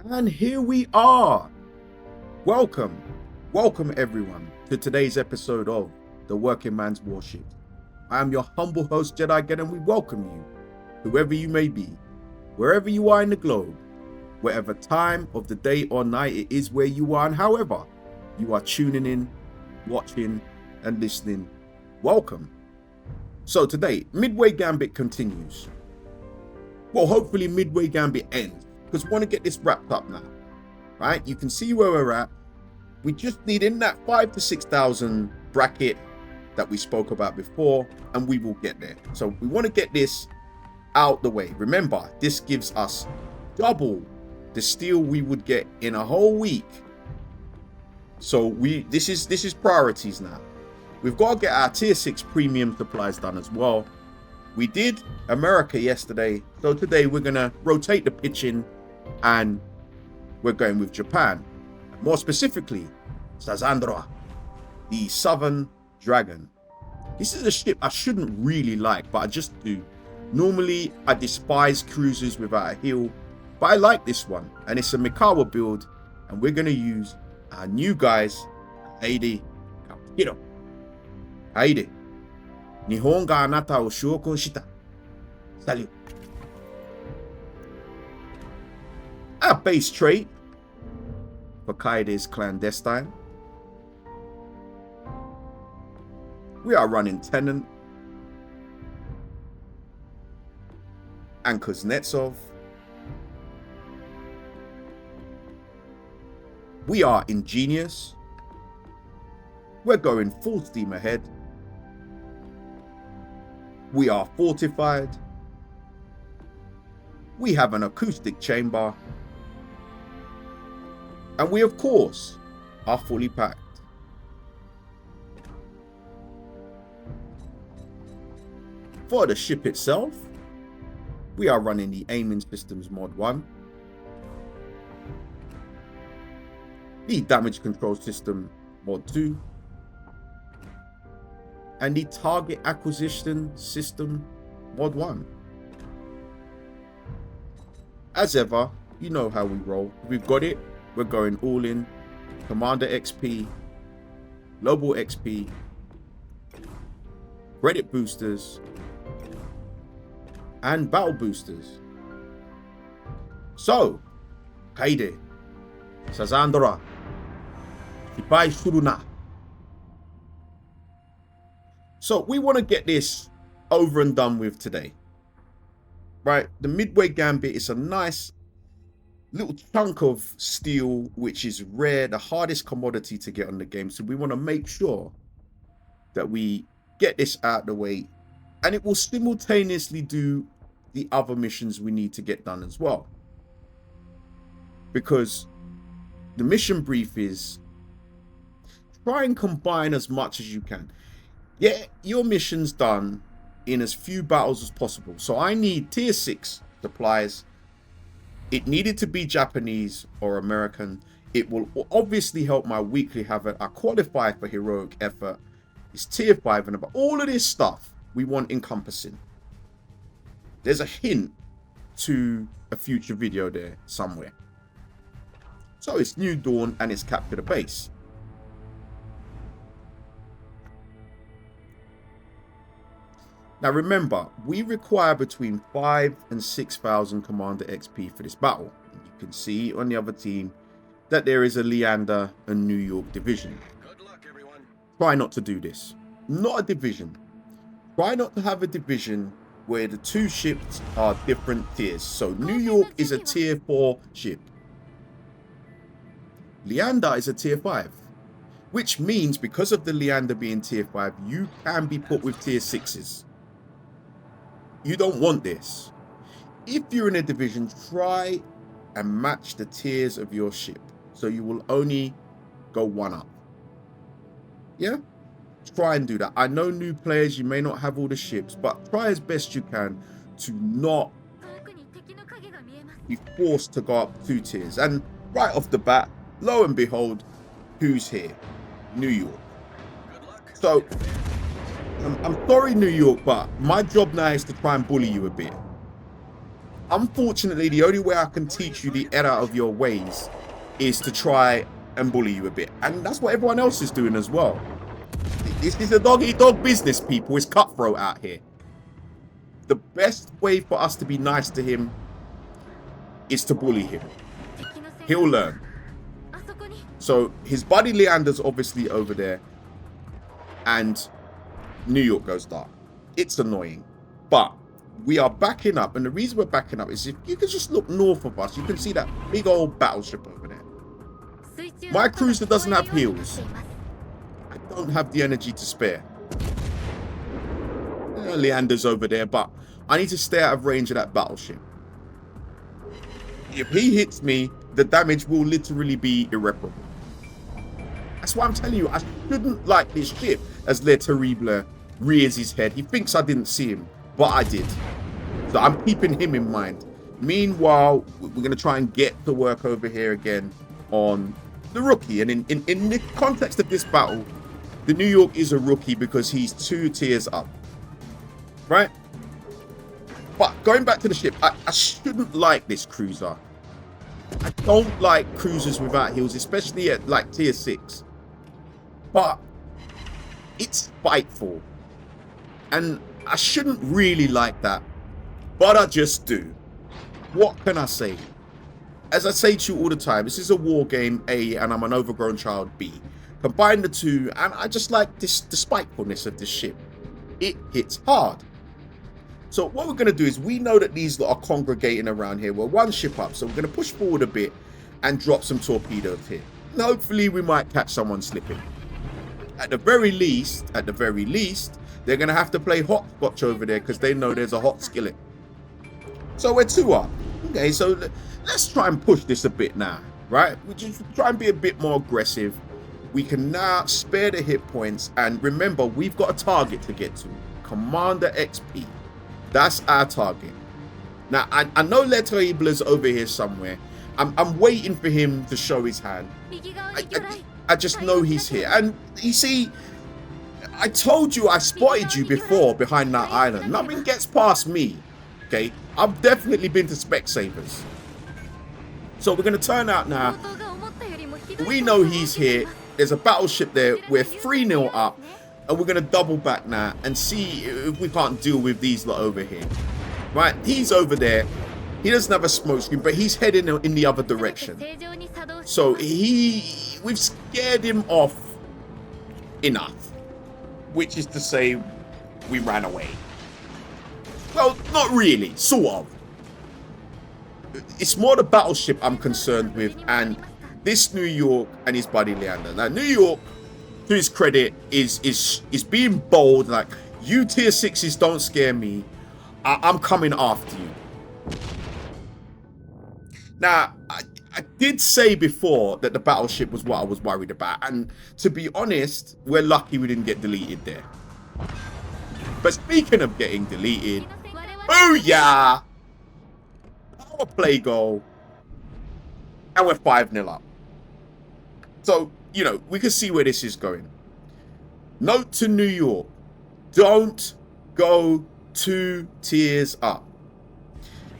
And here we are. Welcome everyone to today's episode of The Working Man's Warships. I am your humble host, Jedi Gen, and we welcome you, whoever you may be, wherever you are in the globe, whatever time of the day or night it is where you are, and however you are tuning in, watching, and listening. Welcome. So today, Midway Gambit continues. Well, hopefully Midway Gambit ends, because we want to get this wrapped up now, right? You can see where we're at. We just need in that 5,000 to 6,000 bracket that we spoke about before, and we will get there. So we want to get this out the way. Remember, this gives us double the steel we would get in a whole week. So this is priorities now. We've got to get our tier 6 premium supplies done as well. We did America yesterday, so today we're going to rotate the pitching and we're going with Japan. More specifically, Sazandra, the Southern Dragon. This is a ship I shouldn't really like, but I just do. Normally, I despise cruisers without a heel, but I like this one, and it's a Mikawa build, and we're going to use our new guys, Heidi Kapiro. Heidi. Nihon ga anata o shoukou shita. Salute. Our base trait for Kaide's clandestine. We are running Tenant and Kuznetsov. We are ingenious. We're going full steam ahead. We are fortified. We have an acoustic chamber. And we, of course, are fully packed. For the ship itself, we are running the Aiming Systems Mod 1, the Damage Control System Mod 2, and the Target Acquisition System Mod 1. As ever, you know how we roll. We've got it. We're going all in. Commander XP, Global XP, credit boosters, and battle boosters. So, Kaide, Sazandra, Ipai Suruna. So we want to get this over and done with today. Right? The Midway Gambit is a nice little chunk of steel, which is rare, the hardest commodity to get on the game. So we want to make sure that we get this out of the way, and it will simultaneously do the other missions we need to get done as well. Because the mission brief is try and combine as much as you can. Get your missions done in as few battles as possible. So I need tier 6 supplies. It needed to be Japanese or American. It will obviously help my weekly havoc. I qualify for heroic effort. It's tier 5 and above. All of this stuff we want encompassing. There's a hint to a future video there somewhere. So it's New Dawn and it's Capture the Base. Now remember, we require between 5,000 and 6,000 Commander XP for this battle. You can see on the other team that there is a Leander and New York division. Good luck, everyone. Try not to do this. Not a division. Try not to have a division where the two ships are different tiers. So New York is a tier 4 ship. Leander is a tier 5. Which means because of the Leander being tier 5, you can be put with tier 6s. You don't want this. If you're in a division, try and match the tiers of your ship. So you will only go one up. Yeah? Try and do that. I know new players, you may not have all the ships, but try as best you can to not be forced to go up 2 tiers. And right off the bat, lo and behold, who's here? New York. So I'm sorry, New York, but my job now is to try and bully you a bit. Unfortunately, the only way I can teach you the error of your ways is to try and bully you a bit. And that's what everyone else is doing as well. This is a dog-eat-dog business, people. It's cutthroat out here. The best way for us to be nice to him is to bully him. He'll learn. So his buddy Leander's obviously over there, and New York goes dark. It's annoying, but we are backing up, and the reason we're backing up is if you can just look north of us, you can see that big old battleship over there. My cruiser doesn't have heals. I don't have the energy to spare. Leander's over there, but I need to stay out of range of that battleship. If he hits me, the damage will literally be irreparable. That's why I'm telling you, I shouldn't like this ship as Le Terrible rears his head. He thinks I didn't see him, but I did. So I'm keeping him in mind. Meanwhile, we're going to try and get to work over here again on the rookie. And in the context of this battle, the New York is a rookie because he's 2 tiers up. Right? But going back to the ship, I shouldn't like this cruiser. I don't like cruisers without heals, especially at like tier 6. But it's spiteful. And I shouldn't really like that. But I just do. What can I say? As I say to you all the time, this is a war game, A, and I'm an overgrown child, B. Combine the two, and I just like the spitefulness of this ship. It hits hard. So what we're going to do is, we know that these lot are congregating around here. We're 1 ship up, so we're going to push forward a bit and drop some torpedoes here. And hopefully we might catch someone slipping. At the very least, they're going to have to play hopscotch over there because they know there's a hot skillet. So we're 2 up. Okay, so let's try and push this a bit now, right? We just try and be a bit more aggressive. We can now spare the hit points, and remember, we've got a target to get to. Commander XP. That's our target. Now, I know Le Terrible is over here somewhere. I'm waiting for him to show his hand. I just know he's here. And you see, I told you I spotted you before behind that island. Nothing gets past me. Okay? I've definitely been to Specsavers. So we're going to turn out now. We know he's here. There's a battleship there. We're 3-0 up. And we're going to double back now and see if we can't deal with these lot over here. Right? He's over there. He doesn't have a smoke screen, but he's heading in the other direction. So we've scared him off enough. Which is to say, we ran away. Well, not really. Sort of. It's more the battleship I'm concerned with, and this New York and his buddy Leander. Now, New York, to his credit, is being bold. Like, you tier 6s don't scare me. I'm coming after you. Now, I did say before that the battleship was what I was worried about. And to be honest, we're lucky we didn't get deleted there. But speaking of getting deleted, booyah! Power play goal. And we're 5-0 up. So, you know, we can see where this is going. Note to New York. Don't go 2 tiers up.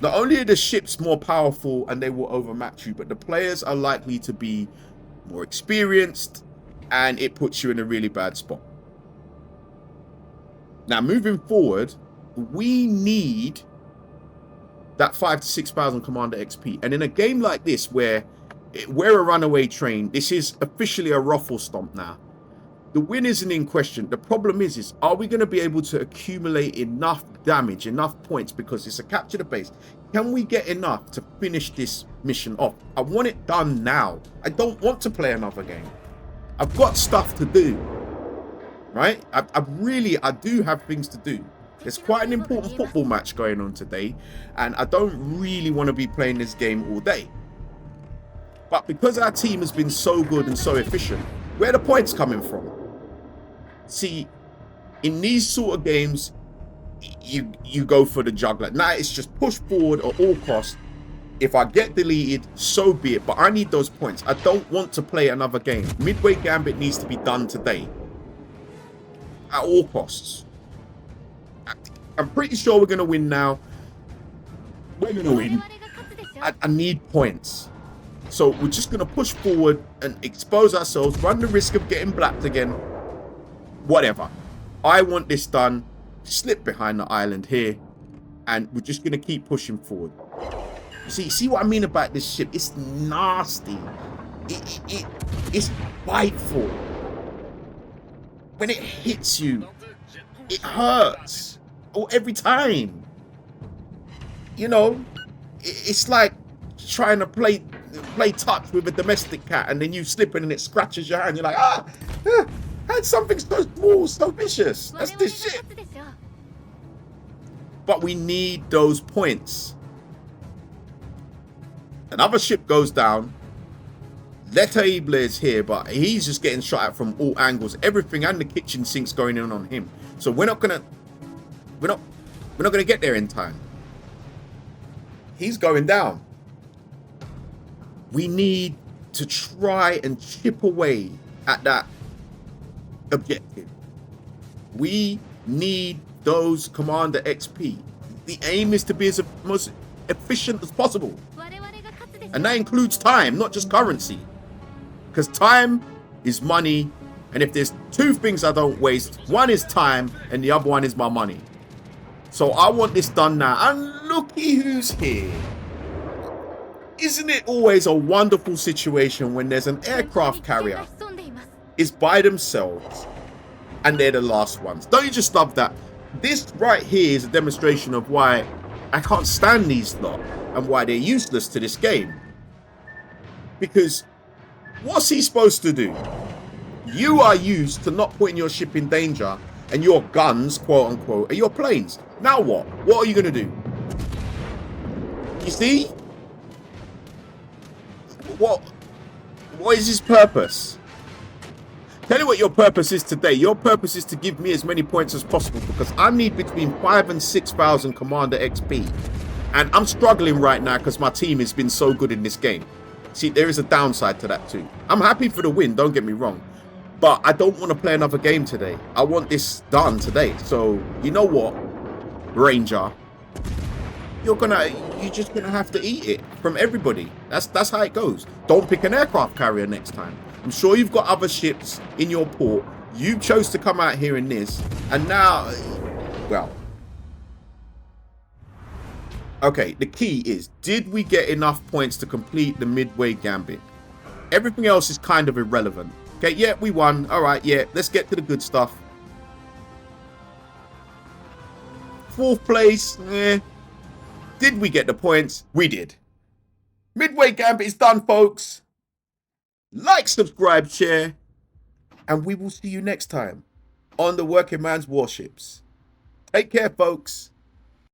Not only are the ships more powerful and they will overmatch you, but the players are likely to be more experienced, and it puts you in a really bad spot. Now, moving forward, we need that 5,000 to 6,000 Commander XP. And in a game like this, where we're a runaway train, this is officially a ruffle stomp now. The win isn't in question. The problem is are we going to be able to accumulate enough damage, enough points, because it's a capture the base? Can we get enough to finish this mission off? I want it done now. I don't want to play another game. I've got stuff to do, right? I do have things to do. There's quite an important football match going on today, and I don't really want to be playing this game all day. But because our team has been so good and so efficient, where are the points coming from? See, in these sort of games, you go for the juggler. Now it's just push forward at all costs. If I get deleted, so be it. But I need those points. I don't want to play another game. Midway Gambit needs to be done today. At all costs. I'm pretty sure we're going to win now. We're going to win. I need points. So we're just going to push forward and expose ourselves, run the risk of getting blacked again. Whatever. I want this done. Slip behind the island here. And we're just going to keep pushing forward. See what I mean about this ship? It's nasty. It's biteful. When it hits you, it hurts. Oh, every time. You know, it's like trying to play touch with a domestic cat, and then you slip in and it scratches your hand. You're like, had something so small, so vicious. That's this shit. But we need those points. Another ship goes down. Letaible is here, but he's just getting shot at from all angles. Everything and the kitchen sink's going on him. So we're not gonna get there in time. He's going down. We need to try and chip away at that objective. We need those commander XP. The aim is to be as most efficient as possible. And that includes time, not just currency. Because time is money. And if there's two things I don't waste, one is time and the other one is my money. So I want this done now. And looky who's here. Isn't it always a wonderful situation when there's an aircraft carrier is by themselves and they're the last ones? Don't you just love that? This right here is a demonstration of why I can't stand these lot and why they're useless to this game. Because what's he supposed to do? You are used to not putting your ship in danger and your guns, quote unquote, are your planes. Now what? What are you going to do? You see? What is his purpose? Tell you what your purpose is today. Your purpose is to give me as many points as possible because I need between 5,000 and 6,000 Commander XP. And I'm struggling right now because my team has been so good in this game. See, there is a downside to that too. I'm happy for the win, don't get me wrong. But I don't want to play another game today. I want this done today. So, you know what, Ranger? You're just gonna have to eat it from everybody. That's how it goes. Don't pick an aircraft carrier next time. I'm sure you've got other ships in your port. You chose to come out here in this, and now, well, okay. The key is, did we get enough points to complete the Midway Gambit? Everything else is kind of irrelevant. Okay, yeah, we won. All right, yeah, let's get to the good stuff. 4th place, Did we get the points? We did. Midway Gambit is done, folks. Like, subscribe, share, and we will see you next time on the Working Man's Warships. Take care, folks.